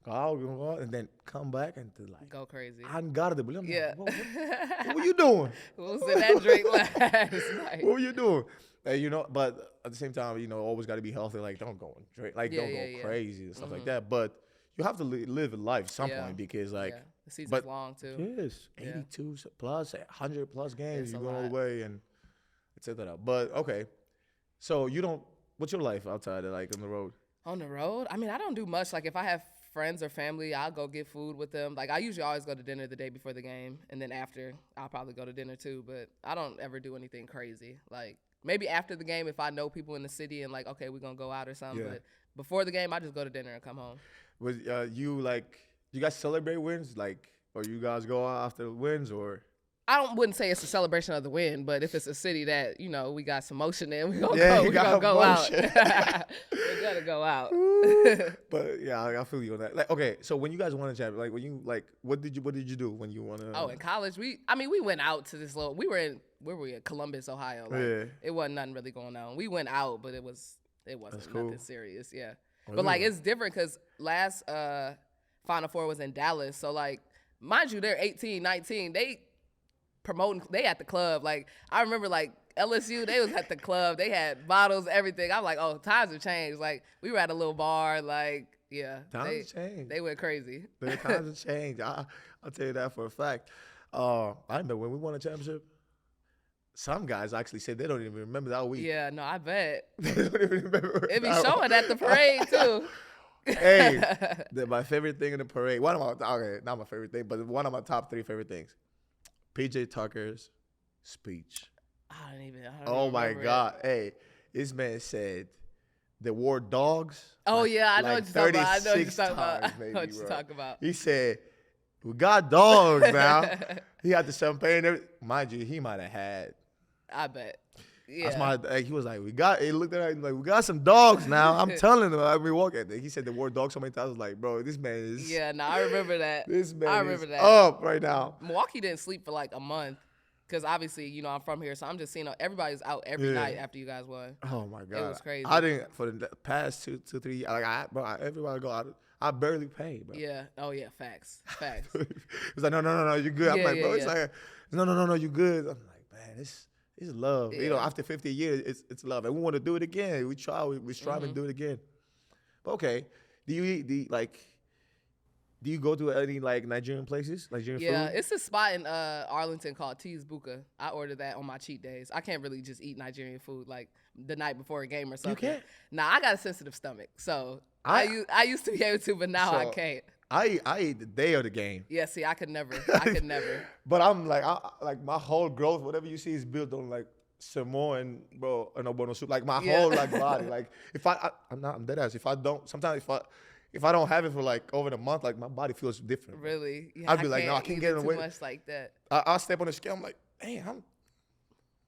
go out and then come back and to like, go crazy. unguardable. I'm Yeah. like, what were you doing? What was in that drink last night? What were you doing? But at the same time, always got to be healthy. Like, don't go and drink. Like, don't go crazy and stuff like that. But you have to live a life at some Yeah. point, because like, Yeah. The season's but- long too. yes, 82 plus, 100 plus games, It's you a go all the lot. way and etc. But okay, so what's your life outside of like on the road? On the road, I mean, I don't do much. Like, if I have friends or family, I'll go get food with them. Like, I usually always go to dinner the day before the game, and then after, I'll probably go to dinner too. But I don't ever do anything crazy. Like, maybe after the game, if I know people in the city and like, okay, we're gonna go out or something. Yeah. But before the game, I just go to dinner and come home. Was you guys celebrate wins, like, or you guys go out after wins, or? Wouldn't say it's a celebration of the win, but if it's a city that, we got some motion in, we gonna Yeah, go. you We got gonna go out. motion. We gotta go out. But yeah, I feel you on that. Like, okay, so when you guys won a championship, like, when you like, what did you do when you won a? Oh, in college, we went out to this little. We were in where were we? Columbus, Ohio. Like, Yeah. It wasn't nothing really going on. We went out, but it wasn't cool. nothing serious. Yeah, but like, it's different because last Final Four was in Dallas. So like, mind you, they're 18, 19. They at the club. Like, I remember like LSU, they was at the club. They had bottles, everything. I'm like, oh, times have changed. Like, we were at a little bar. Like, yeah, Times have changed. They went crazy. The times have changed. I'll tell you that for a fact. I remember when we won a championship. Some guys actually said they don't even remember that week. Yeah, no, I bet. They don't even remember. It be that showing at the parade too. Hey, my favorite thing in the parade. Not my favorite thing, but one of my top 3 favorite things. PJ Tucker's speech. I don't even My remember it. God. Hey, this man said the word dogs. Oh, yeah, I know what you're talking about. I know what you're 36 talking about. times, I maybe, know what you're bro. talking about. He said, we got dogs now. He had the champagne. And everything. Mind you, he might have had. I bet. Yeah. He was like, he looked at it like, we got some dogs now. I'm telling him, we walk at it. He said the word dog so many times. I was like, bro, this man is. Yeah, no, I remember that. This man I remember is that. up right now. Milwaukee didn't sleep for like a month because obviously, I'm from here, so I'm just seeing everybody's out every Yeah. night after you guys won. Oh my God. was crazy. I didn't, for the past 2, 3 years, everybody go out. I barely pay, bro. Yeah. Oh yeah. Facts. It's like, no, you're good. I'm Yeah, like, yeah, bro, it's yeah. like, no, you're good. I'm like, man, it's love. Yeah. After 50 years, it's love. And we want to do it again. We strive Mm-hmm. to do it again. But okay, do you go to any like Nigerian places? Nigerian Yeah, food? it's a spot in Arlington called T's Buka. I order that on my cheat days. I can't really just eat Nigerian food like the night before a game or something. can't? Nah, I got a sensitive stomach, so I used to be able to, but now I So- can't. I eat the day of the game. Yeah, see, I could never. I could never. But I'm like, like my whole growth, whatever you see is built on like Samoan, bro, and obono soup. Like my Yeah. whole like body. Like if I'm dead ass. If I don't have it for like over the month, like my body feels different. bro. Really? Yeah, I'd be like, no, I can't eat get it it too away. much like that. I'll step on the scale. I'm like, damn, I'm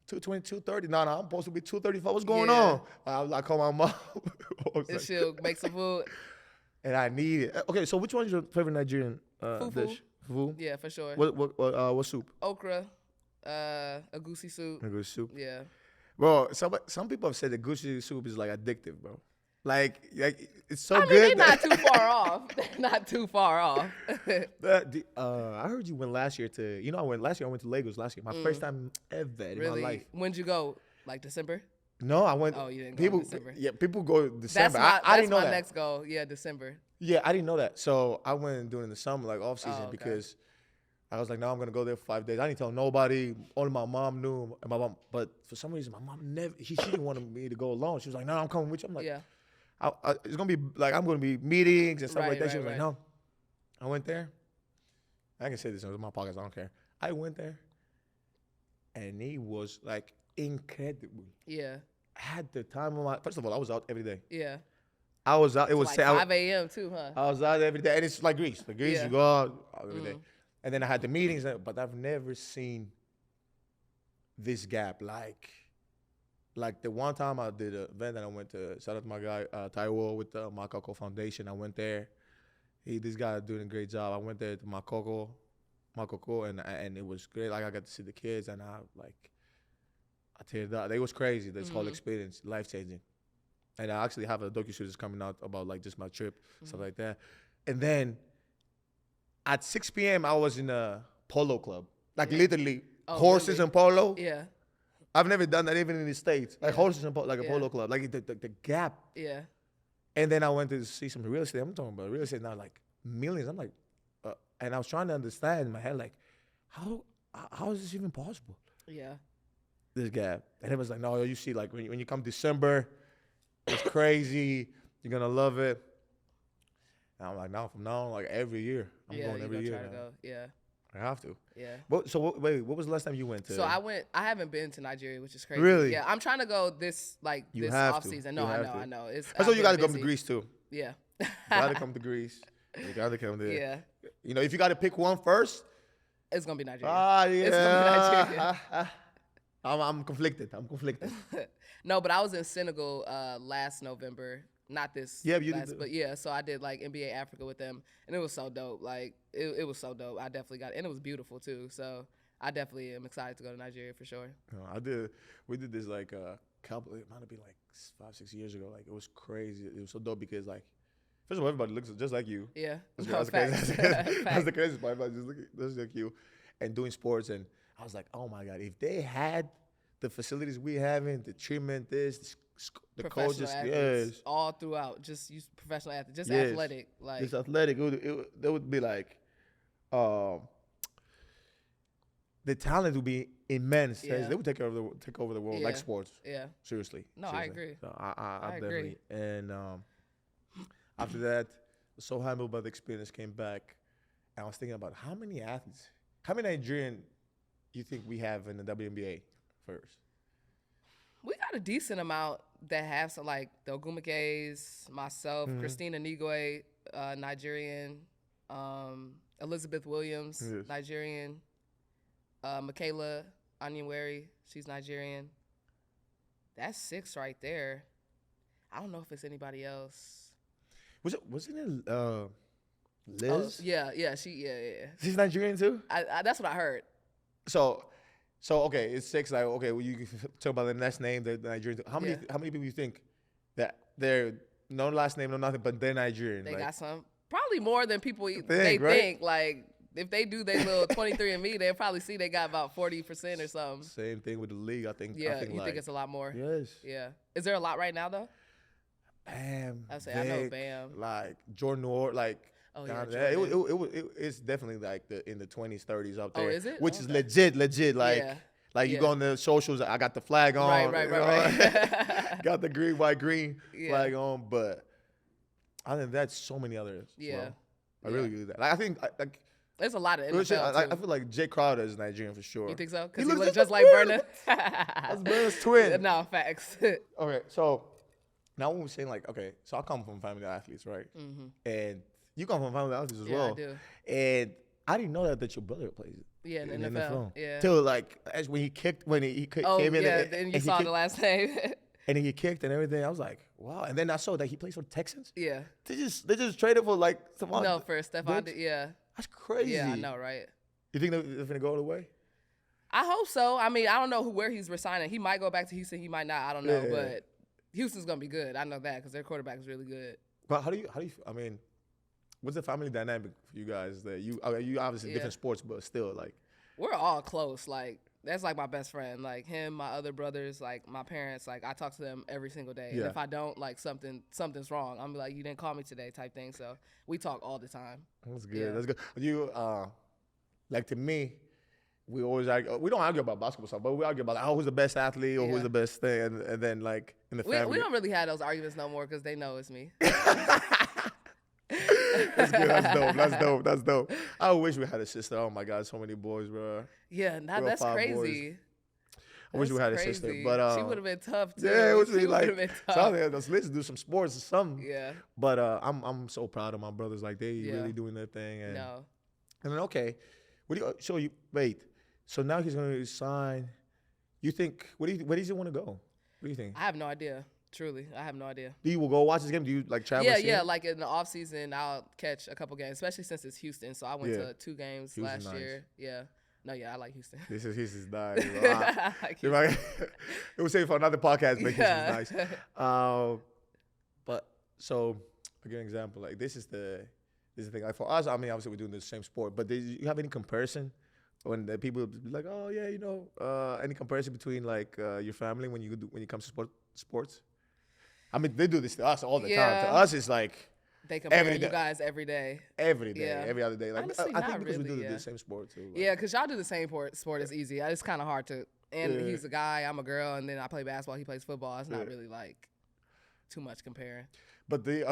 220, 230. No, I'm supposed to be 235. What's going Yeah. on? I call my mom. I was And like- she'll make some food. and I need it. Okay, so which one is your favorite Nigerian Fufu. dish? Fufu. Yeah, for sure. What soup? Okra, a goosey soup. A good soup. Yeah. Bro, some people have said the Gucci soup is like addictive, bro. Like it's so I mean, good. they're not too far off. They're not too far off. I heard you went last year to. You know, I went last year. I went to Lagos last year. My first time ever in Really? my life. When'd you go? Like December? No, I went. Oh, you didn't go people, in December. Yeah, people go December. That's I didn't know my that. next goal. Yeah, December. Yeah, I didn't know that. So I went during the summer, like off season, okay. because I was like, no, I'm gonna go there for 5 days. I didn't tell nobody. Only my mom knew, and my mom. But for some reason, my mom never. She didn't want me to go alone. She was like, no, I'm coming with you. I'm like, Yeah. it's gonna be like I'm gonna be meetings and stuff like Right, that. She right, was like, right. no. I went there. I can say this on my podcast. I don't care. I went there, and it was like incredible. Yeah. I had the time of my. First of all, I was out every day. Yeah. I was out. It was Like 5 a.m. too, huh? I was out every day, and it's like Greece. Like Greece, Yeah. you go out every day. And then I had the meetings, but I've never seen this gap. Like the one time I did an event and I went to, shout out to my guy, Taiwo with the Makoko Foundation. I went there. This guy doing a great job. I went there to Makoko, and it was great. Like I got to see the kids, and I teared up. It was crazy. This whole experience, life changing. And I actually have a docu-series coming out about like just my trip, stuff like that. And then at 6 p.m. I was in a polo club, like literally horses really? and polo. Yeah. I've never done that even in the States, like horses and like a Yeah. polo club, like the gap. Yeah. And then I went to see some real estate. I'm talking about real estate now, like millions. I'm like, and I was trying to understand in my head, like, how is this even possible? Yeah. This gap. And it was like, no, you see, like when you come December, it's crazy. You're gonna love it. And I'm like, now from now on, like every year, I'm going every year. Try to go. Yeah. I have to. Yeah. Wait, what was the last time you went to? So I haven't been to Nigeria, which is crazy. Really? Yeah. I'm trying to go this You have off to. season. You No, have to. I know. It's. So I've you gotta been come to busy. Greece too. Yeah. You gotta come to Greece. You gotta come there. Yeah. You know, if you gotta pick one first. It's gonna be Nigeria. Yeah. It's gonna be Nigeria. I'm conflicted. No, but I was in Senegal last November. Not this. Yeah, you did. But yeah, so I did like NBA Africa with them, and it was so dope. Like it was so dope. I definitely got it, and it was beautiful too. So I definitely am excited to go to Nigeria for sure. We did this like a couple. It might have been like 5-6 years ago. Like it was crazy. It was so dope because like, first of all, everybody looks just like you. Yeah. That's Facts. the craziest part. Everybody just like you, and doing sports. And I was like, oh my god, if they had the facilities we have in the treatment, the coaches, athletes, all throughout, just use professional athletes, just Yes. athletic, like just athletic. They would be like, the talent would be immense. Yeah. They would take over the world like Yeah. sports. yeah. Seriously. No, I Seriously. agree. So I agree. definitely. And after that, so humbled by the experience, came back, and I was thinking about how many athletes, how many Nigerian you think we have in the WNBA first? We got a decent amount that have some, like the Ogumekes, myself, Christina Nigwe, Nigerian, Elizabeth Williams, Yes. Nigerian, Michaela Anyewere, she's Nigerian. That's 6 right there. I don't know if it's anybody else. Wasn't it Liz? Oh, yeah, She's Nigerian too. I that's what I heard. So okay, it's 6. Like okay, well, you can talk about the next name, the Nigerian. How many people you think that they're no last name, no nothing, but they're Nigerian? They like, got some, probably more than people right? think. Like if they do their little 23andMe, they'll probably see they got about 40% or something. Same thing with the league. I think. Yeah, I think you like, think it's a lot more? Yes. Yeah. Is there a lot right now though? Bam. I say I know Vic, Bam. Like Jordan Noor, like. Oh, yeah, down there. Jordan. It's definitely like in the 20s, 30s up there. Oh, is it? Which is Okay. legit. Like, Yeah. like you Yeah. go on the socials. I got the flag on. Right. you know? Got the green, white, green Yeah. flag on. But other than that, so many others. as Yeah. well. I really do that. Like, I think like. There's a lot of real shit, NFL I too. feel like Jay Crowder is Nigerian for sure. You think so? He Because he looks looks just just like like Berna. That's Burner's twin. No, facts. Okay, so now when we're saying like, okay, so I come from family of athletes, right? Mm-hmm. And you come from family of athletes as Yeah, well. I do. And I didn't know that your brother plays Yeah, in the NFL. Yeah. Till like as when he kicked Oh, came in. yeah, and then he you saw kicked, the last name. and he kicked and everything. I was like, wow. And then I saw that he plays for the Texans. Yeah. They just traded for like someone. No, for Stephon. Diggs? Yeah. That's crazy. Yeah, I know, right? You think they're gonna go all the way? I hope so. I mean, I don't know where he's resigning. He might go back to Houston. He might not. I don't know. Yeah. But Houston's going to be good. I know that because their quarterback is really good. But how do you? I mean, what's the family dynamic for you guys? That you obviously different sports, but still like we're all close. Like that's like my best friend. Like him, my other brothers, like my parents. Like I talk to them every single day. Yeah. And if I don't, like something's wrong. I'm like, you didn't call me today, type thing. So we talk all the time. That's good. Yeah. That's good. You like to me, we always argue. We don't argue about basketball stuff, but we argue about who's the best athlete or who's the best thing, and then like in the family. We don't really have those arguments no more because they know it's me. That's good. That's dope. I wish we had a sister. Oh my God, so many boys, bro. Yeah, that's crazy. I wish we had a sister, but she would have been tough too. Yeah, it would be like tough. let's do some sports or something. Yeah. But I'm so proud of my brothers. Like they really doing their thing. And then okay, wait. So now he's gonna resign. You think where does he want to go? What do you think? I have no idea. Truly, I have no idea. Do you go watch this game? Do you like travel? Yeah. Like in the off season, I'll catch a couple games, especially since it's Houston. So I went to 2 games Houston's last year. Yeah. No, I like Houston. This is nice. It was safe for another podcast, but Houston's nice. But so a good example, like this is the thing. Like for us, I mean, obviously we're doing the same sport, but do you have any comparison? When the people be like, oh yeah, any comparison between like your family when it comes to sports? I mean, they do this to us all the time. To us, it's like they compare you guys every day. Every day, every other day. Like honestly, I think because really, we do the same sport too. Like. Yeah, because y'all do the same sport. It's easy. It's kind of hard to. And he's a guy, I'm a girl, and then I play basketball. He plays football. It's not really like too much comparing. But did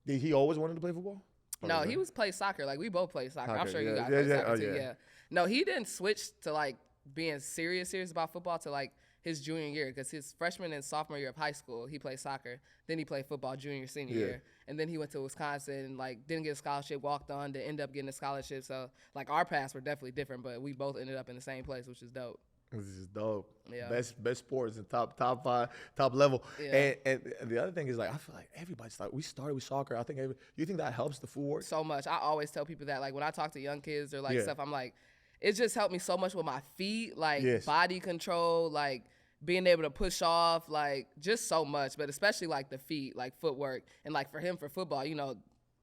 he always wanted to play football? No, he played soccer. Like we both played soccer. I'm sure you guys played soccer too. Yeah. No, he didn't switch to like being serious about football to like his junior year because his freshman and sophomore year of high school he played soccer. Then he played football senior year, and then he went to Wisconsin and like didn't get a scholarship, walked on to end up getting a scholarship. So like our paths were definitely different, but we both ended up in the same place, which is dope. This is dope. Yeah. Best sports and top 5, top level. Yeah. And the other thing is like I feel like everybody we started with soccer. I think you think that helps the footwork? So much. I always tell people that like when I talk to young kids or like stuff, I'm like, it just helped me so much with my feet, like body control, like being able to push off, like just so much, but especially like the feet, like footwork. And like for him for football,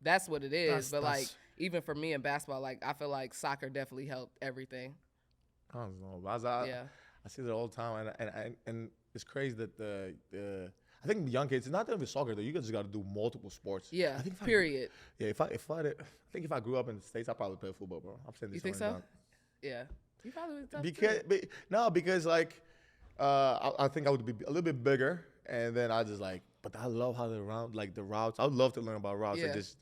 that's what it is. But like even for me in basketball, like I feel like soccer definitely helped everything. I don't know. I see that all the time, and it's crazy that I think the young kids, it's not that with soccer though. You just got to do multiple sports. Yeah. I think period. If I grew up in the States, I probably play football, bro. I'm saying this. You think so? Yeah. You probably would tough because like I think I would be a little bit bigger, and then I just like. But I love how the routes. I would love to learn about routes and just.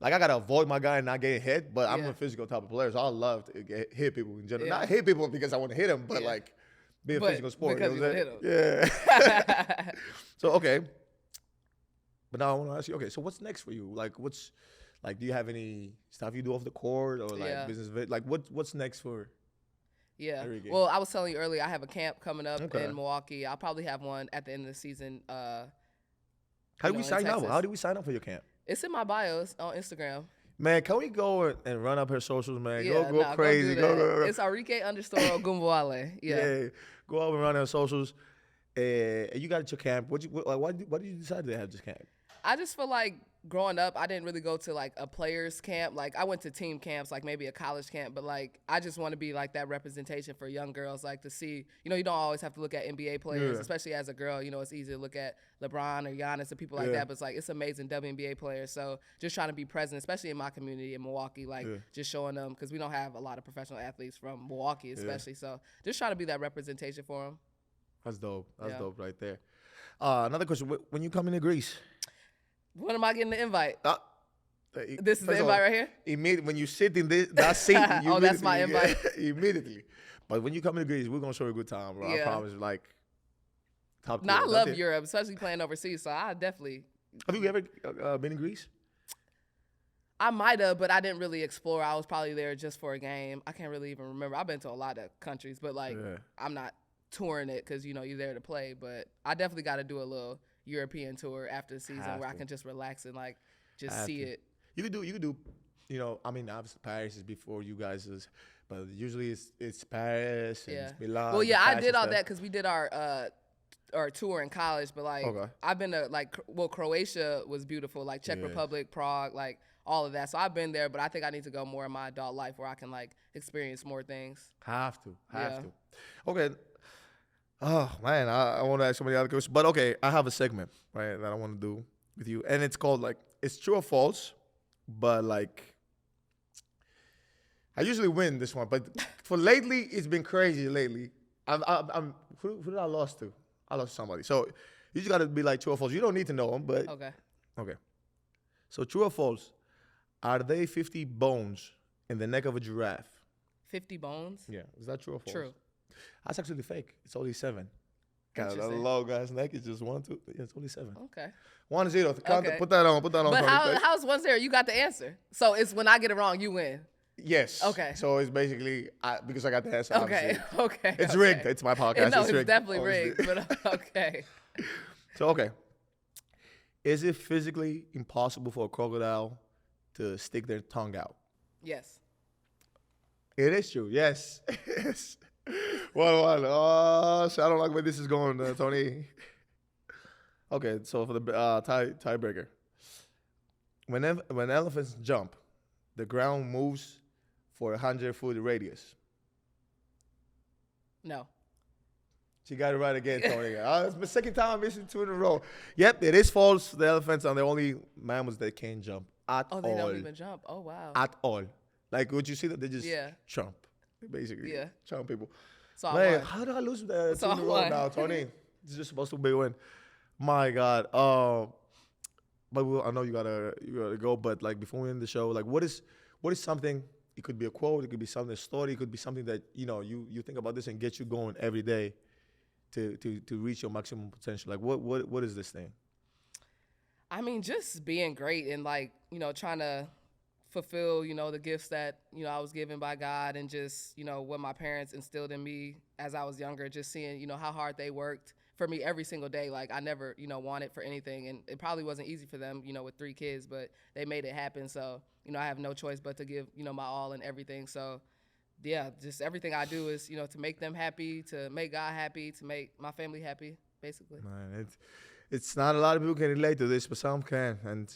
Like, I got to avoid my guy and not getting hit, but I'm a physical type of player, so I love to hit people in general. Not hit people because I want to hit them, but, like, be a physical sport. Because you want to hit them. Yeah. So, okay. But now I want to ask you, okay, so what's next for you? Like, do you have any stuff you do off the court or, like, business? Like, what's next for Arike? Well, I was telling you earlier, I have a camp coming up in Milwaukee. I'll probably have one at the end of the season. How do we sign up? How do we sign up for your camp? It's in my bios on Instagram. Man, can we go and run up her socials, man? Go crazy. Go. It's Arike_Ogunbowale. Yeah. Go up and run her socials. You got at your camp. Why did you decide to have this camp? I just feel like growing up, I didn't really go to like a players camp. Like I went to team camps, like maybe a college camp, but like I just want to be like that representation for young girls, like to see, you don't always have to look at NBA players, especially as a girl, it's easy to look at LeBron or Giannis and people like that, but it's like, it's amazing WNBA players. So just trying to be present, especially in my community in Milwaukee, like just showing them, because we don't have a lot of professional athletes from Milwaukee, especially. So just trying to be that representation for them. That's dope. That's dope right there. Another question, when you come into Greece, when am I getting the invite? This is the invite right here? Immediately, when you sit in that seat. Oh, that's my invite? Immediately. But when you come to Greece, we're going to show you a good time, bro. I promise. Like, top tier. No, I love Europe, especially playing overseas, so I definitely. Have you ever been in Greece? I might have, but I didn't really explore. I was probably there just for a game. I can't really even remember. I've been to a lot of countries, but, like, I'm not touring it because, you're there to play. But I definitely got to do a little European tour after the season where I can just relax and like just see it. You could do, I mean, obviously Paris is before you guys, but usually it's Paris and it's Milan. Well, yeah, the I did fashion all stuff. that because we did our tour in college. But like, Okay. I've been to like, Croatia was beautiful, like Czech Republic, Prague, like all of that. So I've been there, but I think I need to go more in my adult life where I can like experience more things. Have to. Okay. Oh man, I want to ask so many other questions, but okay, I have a segment right that I want to do with you, and it's called like it's true or false, but like I usually win this one, but for lately it's been crazy. Lately, I'm who did I lost to? I lost to somebody. So you just got to be like true or false. You don't need to know them, but okay. So true or false? Are they 50 bones in the neck of a giraffe? 50 bones? Yeah, is that true or false? True. That's actually fake. It's only 7. Got a Interesting. long ass neck. It's just 1, 2. Yeah, it's only 7. Okay. 1-0. Count Okay. Put that on. But Tony. how's 1-0? You got the answer. So it's when I get it wrong, you win. Yes. Okay. So it's basically because I got the answer. Okay. obviously. Okay. It's okay. rigged. It's my podcast. No, it's it's rigged. definitely Obviously. rigged. But okay. So okay. Is it physically impossible for a crocodile to stick their tongue out? Yes. It is true. Yes. Yes. 1-1. Oh, shit, I don't like where this is going, Tony. Okay, so for the tiebreaker. When elephants jump, the ground moves for 100-foot radius. No. She got it right again, Tony. It's the second time I'm missing 2 in a row. Yep, it is false. The elephants are the only mammals that can't jump at all. Oh, they don't even jump. Oh, wow. At all. Like, would you see that? They just Yeah. chomp. They basically chomp people. So I Man, won. how did I lose the 2 So in a I row won. now, Tony? It's just supposed to be a win. My God. But I know you gotta go. But like before we end the show, like what is something? It could be a quote. It could be something, a story. It could be something that you think about this and get you going every day to reach your maximum potential. Like what is this thing? I mean, just being great and like, trying to fulfill, the gifts that, I was given by God, and just, what my parents instilled in me as I was younger, just seeing, how hard they worked for me every single day. Like I never, wanted for anything, and it probably wasn't easy for them, with 3 kids, but they made it happen. So, I have no choice but to give, my all and everything. So yeah, just everything I do is, to make them happy, to make God happy, to make my family happy, basically. Man, it's not a lot of people can relate to this, but some can, and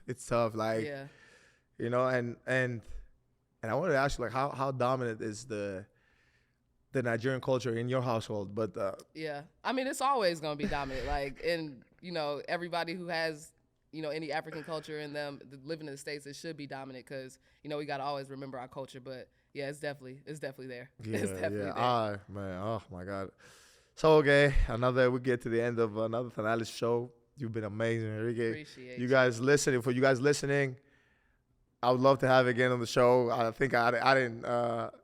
it's tough. Like, and I wanted to ask you, like, how dominant is the Nigerian culture in your household? But yeah, I mean, it's always gonna be dominant. Like, and everybody who has any African culture in them living in the States, it should be dominant because we gotta always remember our culture. But yeah, it's definitely there. yeah, It's definitely there. Man, oh my God. So okay, we get to the end of another Thanalysis show. You've been amazing, Arike. Appreciate you guys listening. For you guys listening, I would love to have you again on the show. I think I didn't,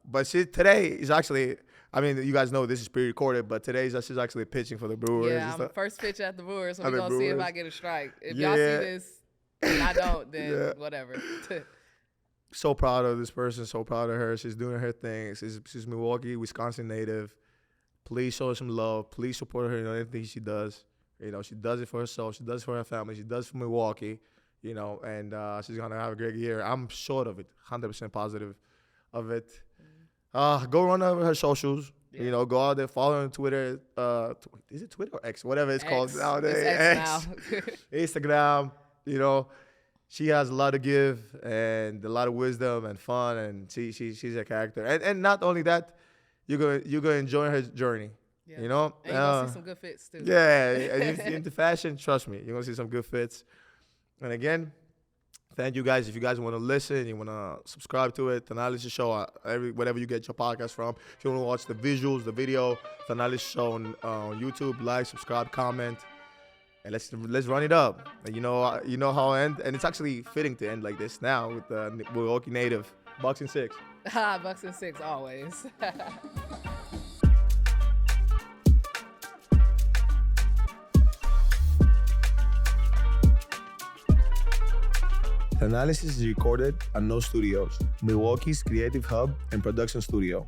but today is actually. I mean, you guys know this is pre-recorded, but today's she's actually pitching for the Brewers. Yeah, I'm first pitch at the Brewers, so At we're the gonna see if Brewers. I get a strike. If y'all see this and I don't, then whatever. So proud of this person. So proud of her. She's doing her thing. She's Milwaukee, Wisconsin native. Please show her some love. Please support her in anything she does. She does it for herself. She does it for her family. She does it for Milwaukee. And she's gonna have a great year. I'm sure of it. 100% positive of it. Go run over her socials. Yeah. Go out there, follow her on Twitter. Is it Twitter or X? Whatever it's called nowadays. It's X Instagram. She has a lot to give and a lot of wisdom and fun, and she's a character. And not only that, you're gonna enjoy her journey. Yeah. And you're gonna see some good fits too. Yeah, and if you're into fashion, trust me, you're gonna see some good fits. And again, thank you guys. If you guys want to listen, you want to subscribe to it, Thanalysis Show, whatever you get your podcast from. If you want to watch the visuals, the video, Thanalysis Show on YouTube, like, subscribe, comment, and let's run it up. And you know how I end, and it's actually fitting to end like this now with the Milwaukee native, Bucks and 6. Bucks and 6 always. Thanalysis is recorded at No Studios, Milwaukee's creative hub and production studio.